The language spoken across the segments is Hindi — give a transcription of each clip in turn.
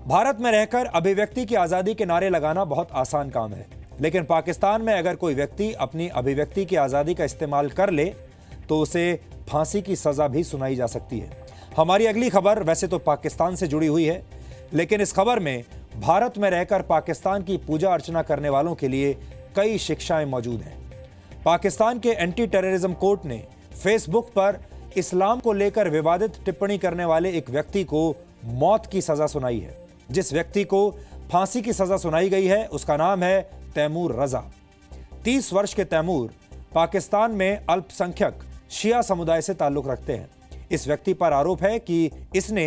भारत में रहकर अभिव्यक्ति की आजादी के नारे लगाना बहुत आसान काम है, लेकिन पाकिस्तान में अगर कोई व्यक्ति अपनी अभिव्यक्ति की आजादी का इस्तेमाल कर ले तो उसे फांसी की सजा भी सुनाई जा सकती है। हमारी अगली खबर वैसे तो पाकिस्तान से जुड़ी हुई है, लेकिन इस खबर में भारत में रहकर पाकिस्तान की पूजा अर्चना करने वालों के लिए कई शिक्षाएं मौजूद हैं। पाकिस्तान के एंटी टेररिज्म कोर्ट ने फेसबुक पर इस्लाम को लेकर विवादित टिप्पणी करने वाले एक व्यक्ति को मौत की सजा सुनाई है। जिस व्यक्ति को फांसी की सजा सुनाई गई है उसका नाम है तैमूर रजा। 30 वर्ष के तैमूर पाकिस्तान में अल्पसंख्यक शिया समुदाय से ताल्लुक रखते हैं। इस व्यक्ति पर आरोप है कि इसने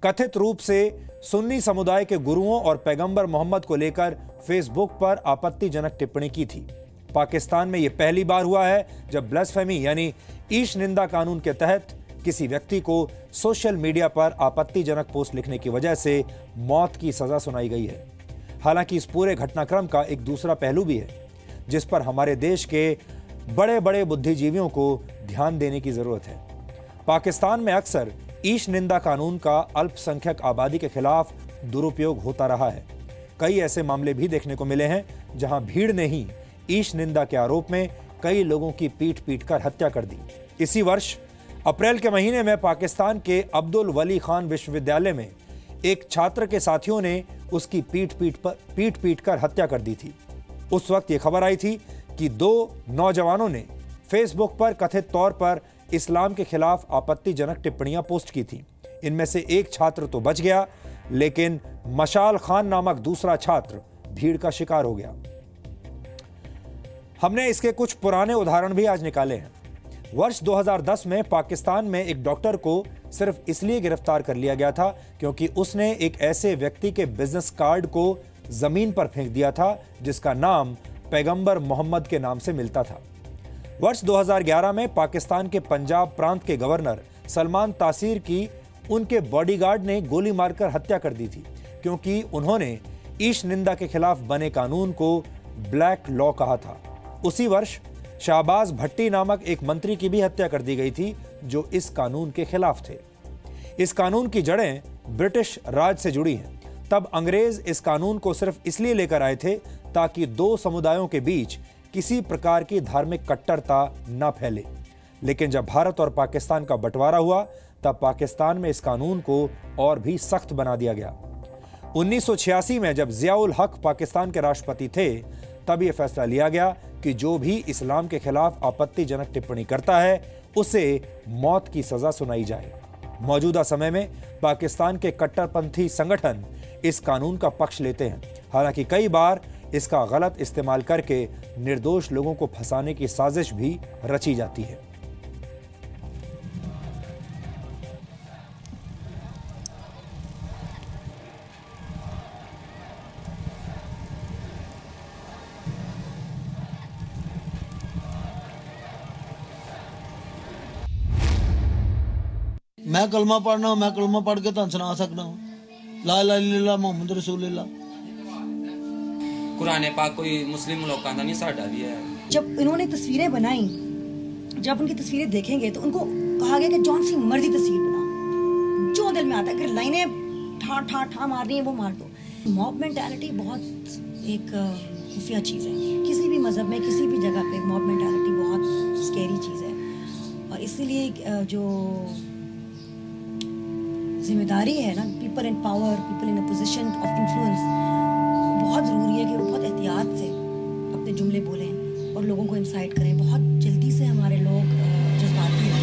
कथित रूप से सुन्नी समुदाय के गुरुओं और पैगंबर मोहम्मद को लेकर फेसबुक पर आपत्तिजनक टिप्पणी की थी। पाकिस्तान में यह पहली बार हुआ है जब ब्लास्फेमी यानी ईश निंदा कानून के तहत किसी व्यक्ति को सोशल मीडिया पर आपत्तिजनक पोस्ट लिखने की वजह से मौत की सजा सुनाई गई है। हालांकि इस पूरे घटनाक्रम का एक दूसरा पहलू भी है जिस पर हमारे देश के बड़े बड़े बुद्धिजीवियों को ध्यान देने की जरूरत है। पाकिस्तान में अक्सर ईश निंदा कानून का अल्पसंख्यक आबादी के खिलाफ दुरुपयोग होता रहा है। कई ऐसे मामले भी देखने को मिले हैं जहां भीड़ ने ही ईश निंदा के आरोप में कई लोगों की पीट पीट कर हत्या कर दी। इसी वर्ष अप्रैल के महीने में पाकिस्तान के अब्दुल वली खान विश्वविद्यालय में एक छात्र के साथियों ने उसकी पीट पीट कर हत्या कर दी थी। उस वक्त यह खबर आई थी कि 2 नौजवानों ने फेसबुक पर कथित तौर पर इस्लाम के खिलाफ आपत्तिजनक टिप्पणियां पोस्ट की थी। इनमें से एक छात्र तो बच गया, लेकिन मशाल खान नामक दूसरा छात्र भीड़ का शिकार हो गया। हमने इसके कुछ पुराने उदाहरण भी आज निकाले हैं। वर्ष 2010 में पाकिस्तान में एक डॉक्टर को सिर्फ इसलिए गिरफ्तार कर लिया गया था क्योंकि उसने एक ऐसे व्यक्ति के बिजनेस कार्ड को जमीन पर फेंक दिया था जिसका नाम पैगंबर मोहम्मद के नाम से मिलता था। वर्ष 2011 में पाकिस्तान के पंजाब प्रांत के गवर्नर सलमान तासीर की उनके बॉडीगार्ड ने गोली मारकर हत्या कर दी थी क्योंकि उन्होंने ईश निंदा के खिलाफ बने कानून को ब्लैक लॉ कहा था। उसी वर्ष शाहबाज भट्टी नामक एक मंत्री की भी हत्या कर दी गई थी जो इस कानून के खिलाफ थे। इस कानून की जड़ें ब्रिटिश राज से जुड़ी हैं। तब अंग्रेज इस कानून को सिर्फ इसलिए लेकर आए थे ताकि 2 समुदायों के बीच किसी प्रकार की धार्मिक कट्टरता न फैले। लेकिन जब भारत और पाकिस्तान का बंटवारा हुआ तब पाकिस्तान में इस कानून को और भी सख्त बना दिया गया। 1986 में जब जियाउल हक पाकिस्तान के राष्ट्रपति थे तब यह फैसला लिया गया कि जो भी इस्लाम के खिलाफ आपत्तिजनक टिप्पणी करता है उसे मौत की सजा सुनाई जाए। मौजूदा समय में पाकिस्तान के कट्टरपंथी संगठन इस कानून का पक्ष लेते हैं। हालांकि कई बार इसका गलत इस्तेमाल करके निर्दोष लोगों को फंसाने की साजिश भी रची जाती है। मैं कलमा पढ़ना, मैं कलमा पढ़ के तुहानू सुना सकना ला इलाहा इल्लल्लाह मोहम्मद रसूलुल्लाह। कुरान पाक कोई मुस्लिम लोगों का नहीं, साडा भी है। जब इन्होंने तस्वीरें बनाई, जब उनकी तस्वीरें देखेंगे तो उनको कहा गया कि जौन सी मर्जी तस्वीर बनाओ, जो दिल में आता है। अगर लाइनें ठा ठा ठा मार रही हैं वो मार दो। मॉब मेंटालिटी बहुत एक खुफिया चीज़ है। किसी भी मजहब में किसी भी जगह पे मॉब मेंटालिटी बहुत स्कैरी चीज़ है और इसीलिए जो जिम्मेदारी है ना, people in power, people in a position of influence, बहुत ज़रूरी है कि वो बहुत एहतियात से अपने जुमले बोलें और लोगों को इंसाइट करें। बहुत जल्दी से हमारे लोग जज्बाती हैं।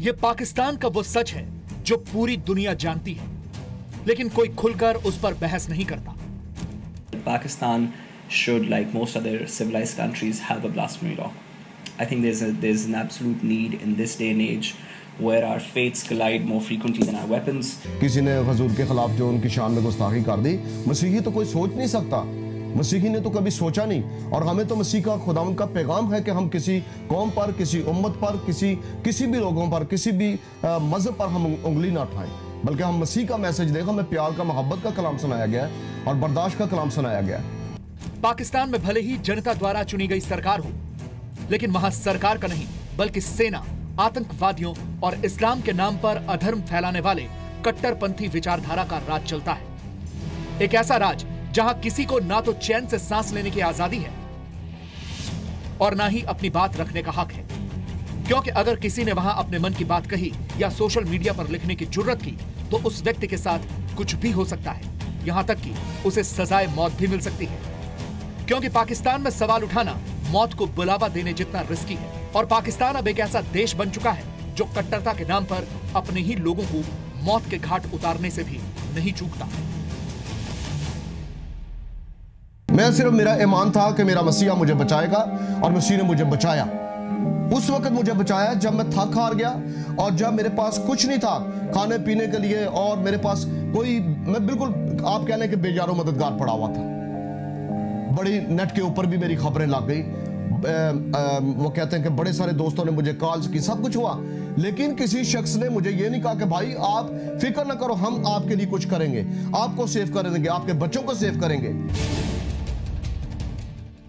ये पाकिस्तान का वो सच है जो पूरी दुनिया जानती है, लेकिन कोई खुलकर उस पर बहस नहीं करता। Pakistan should, like most other civilized countries, have a blasphemy law. I think there's an absolute need in this day and age where our faiths collide more frequently than our weapons. किसी ने हुजूर के खिलाफ जो उनकी शान में गुस्ताखी कर दी, मसीही तो कोई सोच नहीं सकता। मसीही ने तो कभी सोचा नहीं। और हमें तो मसीह का खुदावंद का पैगाम है कि हम किसी कौम पर, किसी उम्मत पर, किसी भी लोगों पर, किसी भी मजहब पर हम उंगली ना उठाएं, बल्कि हम मसीह का मैसेज दें। हमें प्यार का, मोहब्बत का कलाम सुनाया गया है और बर्दाश्त का कलाम सुनाया गया है। पाकिस्तान में भले ही जनता द्वारा चुनी गई सरकार हो, लेकिन वहां सरकार का नहीं बल्कि सेना, आतंकवादियों और इस्लाम के नाम पर अधर्म फैलाने वाले कट्टरपंथी विचारधारा का राज चलता है। एक ऐसा राज जहां किसी को ना तो चैन से सांस लेने की आजादी है और ना ही अपनी बात रखने का हक है, क्योंकि अगर किसी ने वहां अपने मन की बात कही या सोशल मीडिया पर लिखने की जुर्रत की तो उस व्यक्ति के साथ कुछ भी हो सकता है, यहां तक कि उसे सजाए मौत भी मिल सकती है। क्योंकि पाकिस्तान में सवाल उठाना मौत को बुलावा देने जितना रिस्की है और पाकिस्तान अब एक ऐसा देश बन चुका है जो कट्टरता के नाम पर अपने ही लोगों को मौत के घाट उतारने से भी नहीं चूकता। मैं सिर्फ, मेरा ईमान था कि मेरा मसीहा मुझे बचाएगा और मसीह ने मुझे बचाया। उस वक्त मुझे बचाया जब मैं थक हार गया और जब मेरे पास कुछ नहीं था खाने पीने के लिए और मेरे पास कोई, मैं बिल्कुल आप कह लें कि बेजारो मददगार पड़ा हुआ था। बड़ी नेट के ऊपर भी मेरी खबरें लग गई, वो कहते हैं कि बड़े सारे दोस्तों ने मुझे कॉल्स की, सब कुछ हुआ, लेकिन किसी शख्स ने मुझे ये नहीं कहा कि भाई आप फिक्र ना करो, हम आपके लिए कुछ करेंगे, आपको सेव करेंगे, आपके बच्चों को सेव करेंगे।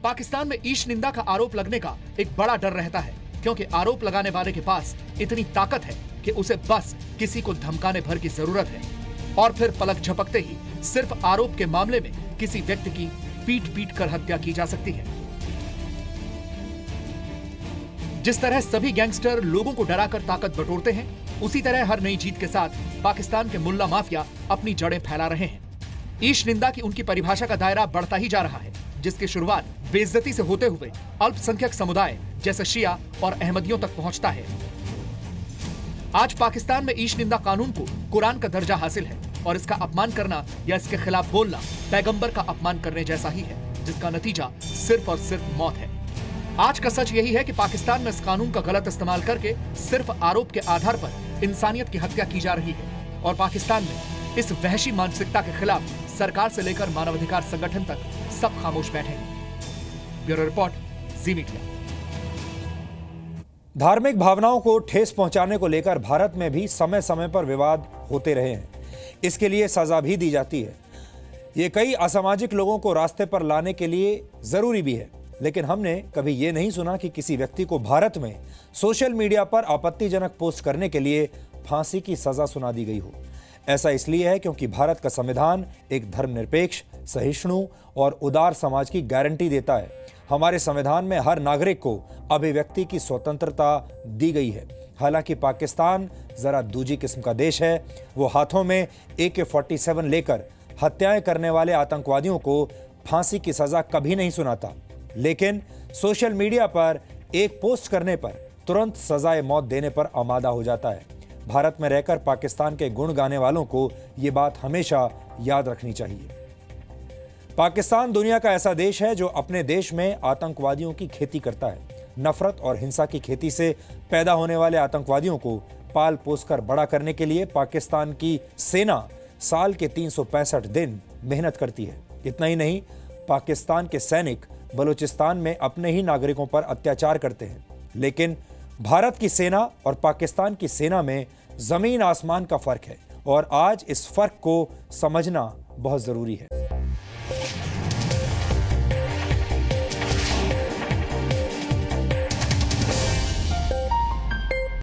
पाकिस्तान में ईश निंदा का आरोप लगने का एक बड़ा डर रहता है, क्योंकि आरोप लगाने वाले के पास इतनी ताकत है कि उसे बस किसी को धमकाने भर की जरूरत है और फिर पलक झपकते ही सिर्फ आरोप के मामले में किसी व्यक्ति की पीट पीट कर हत्या की जा सकती है। जिस तरह सभी गैंगस्टर लोगों को डराकर ताकत बटोरते हैं, उसी तरह हर नई जीत के साथ पाकिस्तान के मुल्ला माफिया अपनी जड़ें फैला रहे हैं। ईश निंदा की उनकी परिभाषा का दायरा बढ़ता ही जा रहा है, जिसकी शुरुआत बेइज्जती से होते हुए अल्पसंख्यक समुदाय जैसे शिया और अहमदियों तक पहुंचता है। आज पाकिस्तान में ईश निंदा कानून को कुरान का दर्जा हासिल है और इसका अपमान करना या इसके खिलाफ बोलना पैगंबर का अपमान करने जैसा ही है, जिसका नतीजा सिर्फ और सिर्फ मौत है। आज का सच यही है कि पाकिस्तान में इस कानून का गलत इस्तेमाल करके सिर्फ आरोप के आधार पर इंसानियत की हत्या की जा रही है और पाकिस्तान में इस वहशी मानसिकता के खिलाफ सरकार से लेकर मानवाधिकार संगठन तक सब खामोश बैठे हैं। ब्यूरो रिपोर्ट, जी मीडिया। धार्मिक भावनाओं को ठेस पहुंचाने को लेकर भारत में भी समय समय पर विवाद होते रहे हैं। इसके लिए सजा भी दी जाती है। ये कई असामाजिक लोगों को रास्ते पर लाने के लिए जरूरी भी है, लेकिन हमने कभी ये नहीं सुना कि किसी व्यक्ति को भारत में सोशल मीडिया पर आपत्तिजनक पोस्ट करने के लिए फांसी की सजा सुना दी गई हो। ऐसा इसलिए है क्योंकि भारत का संविधान एक धर्मनिरपेक्ष, सहिष्णु और उदार समाज की गारंटी देता है। हमारे संविधान में हर नागरिक को अभिव्यक्ति की स्वतंत्रता दी गई है। हालांकि पाकिस्तान जरा दूजी किस्म का देश है। वो हाथों में AK-47 लेकर हत्याएं करने वाले आतंकवादियों को फांसी की सजा कभी नहीं सुनाता, लेकिन सोशल मीडिया पर एक पोस्ट करने पर तुरंत सजाए मौत देने पर आमादा हो जाता है। भारत में रहकर पाकिस्तान के गुण गाने वालों को ये बात हमेशा याद रखनी चाहिए। पाकिस्तान दुनिया का ऐसा देश है जो अपने देश में आतंकवादियों की खेती करता है। नफरत और हिंसा की खेती से पैदा होने वाले आतंकवादियों को पाल पोस कर बड़ा करने के लिए पाकिस्तान की सेना साल के 365 दिन मेहनत करती है। इतना ही नहीं, पाकिस्तान के सैनिक बलूचिस्तान में अपने ही नागरिकों पर अत्याचार करते हैं, लेकिन भारत की सेना और पाकिस्तान की सेना में जमीन आसमान का फर्क है और आज इस फर्क को समझना बहुत जरूरी है।